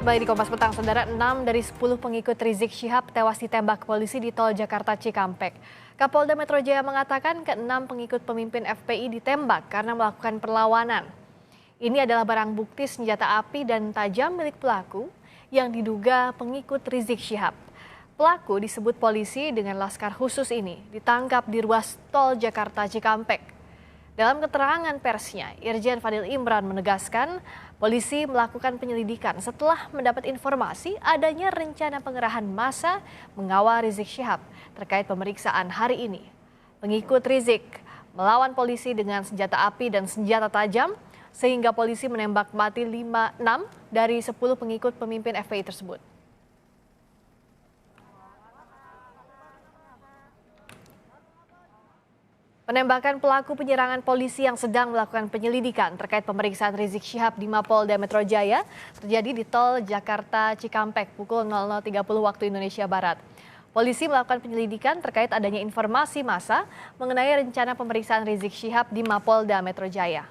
Baik di Kompas Petang, Saudara, 6 dari 10 pengikut Rizik Syihab tewas ditembak polisi di tol Jakarta Cikampek. Kapolda Metro Jaya mengatakan ke-6 pengikut pemimpin FPI ditembak karena melakukan perlawanan. Ini adalah barang bukti senjata api dan tajam milik pelaku yang diduga pengikut Rizik Syihab. Pelaku disebut polisi dengan laskar khusus ini ditangkap di ruas tol Jakarta Cikampek. Dalam keterangan persnya, Irjen Fadil Imran menegaskan polisi melakukan penyelidikan setelah mendapat informasi adanya rencana pengerahan massa mengawal Rizik Syihab terkait pemeriksaan hari ini. Pengikut Rizik melawan polisi dengan senjata api dan senjata tajam sehingga polisi menembak mati 6 dari 10 pengikut pemimpin FPI tersebut. Penembakan pelaku penyerangan polisi yang sedang melakukan penyelidikan terkait pemeriksaan Rizik Syihab di Mapolda Metro Jaya terjadi di tol Jakarta Cikampek pukul 00.30 waktu Indonesia Barat. Polisi melakukan penyelidikan terkait adanya informasi massa mengenai rencana pemeriksaan Rizik Syihab di Mapolda Metro Jaya.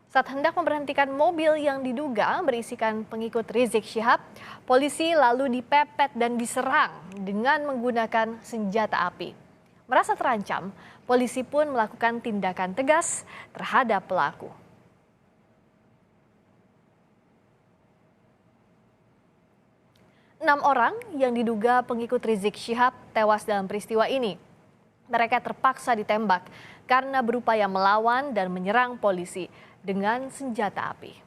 Saat hendak memberhentikan mobil yang diduga berisikan pengikut Rizik Syihab, polisi lalu dipepet dan diserang dengan menggunakan senjata api. Merasa terancam, polisi pun melakukan tindakan tegas terhadap pelaku. Enam orang yang diduga pengikut Rizik Syihab tewas dalam peristiwa ini. Mereka terpaksa ditembak karena berupaya melawan dan menyerang polisi dengan senjata api.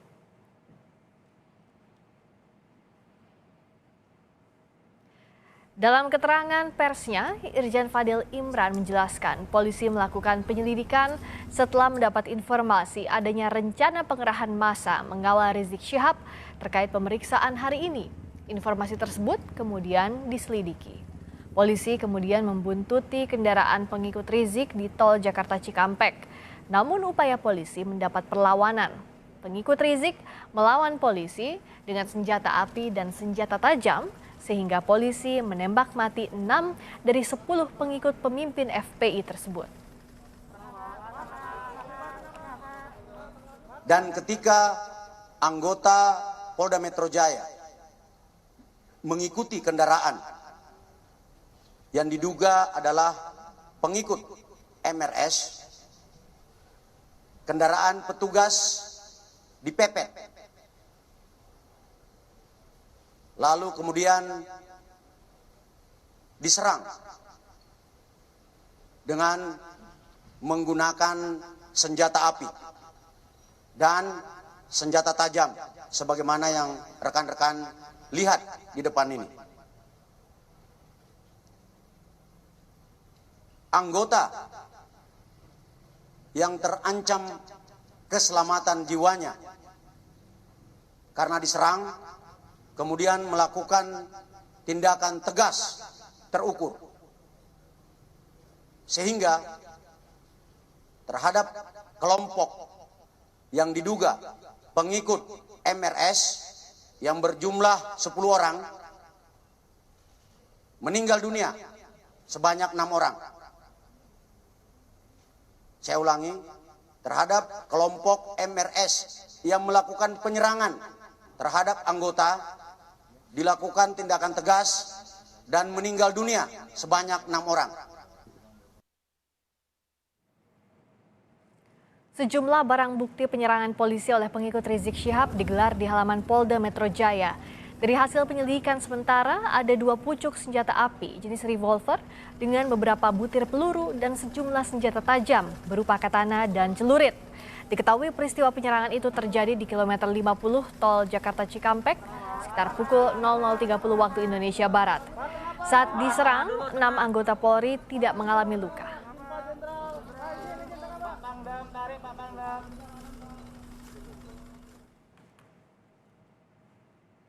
Dalam keterangan persnya, Irjen Fadil Imran menjelaskan polisi melakukan penyelidikan setelah mendapat informasi adanya rencana pengerahan massa mengawal Rizik Syihab terkait pemeriksaan hari ini. Informasi tersebut kemudian diselidiki. Polisi kemudian membuntuti kendaraan pengikut Rizik di tol Jakarta Cikampek. Namun upaya polisi mendapat perlawanan. Pengikut Rizik melawan polisi dengan senjata api dan senjata tajam sehingga polisi menembak mati 6 dari 10 pengikut pemimpin FPI tersebut. Dan ketika anggota Polda Metro Jaya mengikuti kendaraan yang diduga adalah pengikut MRS, kendaraan petugas dipepet. Lalu kemudian diserang dengan menggunakan senjata api dan senjata tajam sebagaimana yang rekan-rekan lihat di depan ini. Anggota yang terancam keselamatan jiwanya karena diserang kemudian melakukan tindakan tegas terukur sehingga terhadap kelompok yang diduga pengikut MRS yang berjumlah 10 orang meninggal dunia sebanyak 6 orang. Saya ulangi, terhadap kelompok MRS yang melakukan penyerangan terhadap anggota dilakukan tindakan tegas dan meninggal dunia sebanyak 6 orang. Sejumlah barang bukti penyerangan polisi oleh pengikut Rizik Syihab digelar di halaman Polda Metro Jaya. Dari hasil penyelidikan sementara, ada 2 pucuk senjata api jenis revolver dengan beberapa butir peluru dan sejumlah senjata tajam berupa katana dan celurit. Diketahui peristiwa penyerangan itu terjadi di kilometer 50 tol Jakarta Cikampek sekitar pukul 00.30 waktu Indonesia Barat. Saat diserang, 6 anggota Polri tidak mengalami luka.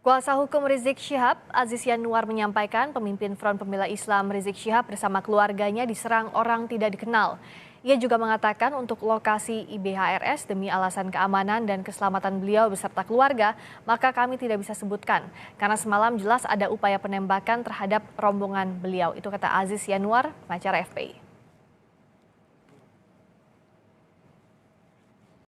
Kuasa hukum Rizik Syihab, Aziz Yanuar menyampaikan pemimpin Front Pembela Islam Rizik Syihab bersama keluarganya diserang orang tidak dikenal. Ia juga mengatakan untuk lokasi IBHRS demi alasan keamanan dan keselamatan beliau beserta keluarga, maka kami tidak bisa sebutkan. Karena semalam jelas ada upaya penembakan terhadap rombongan beliau. Itu kata Aziz Yanuar, pengacara FPI.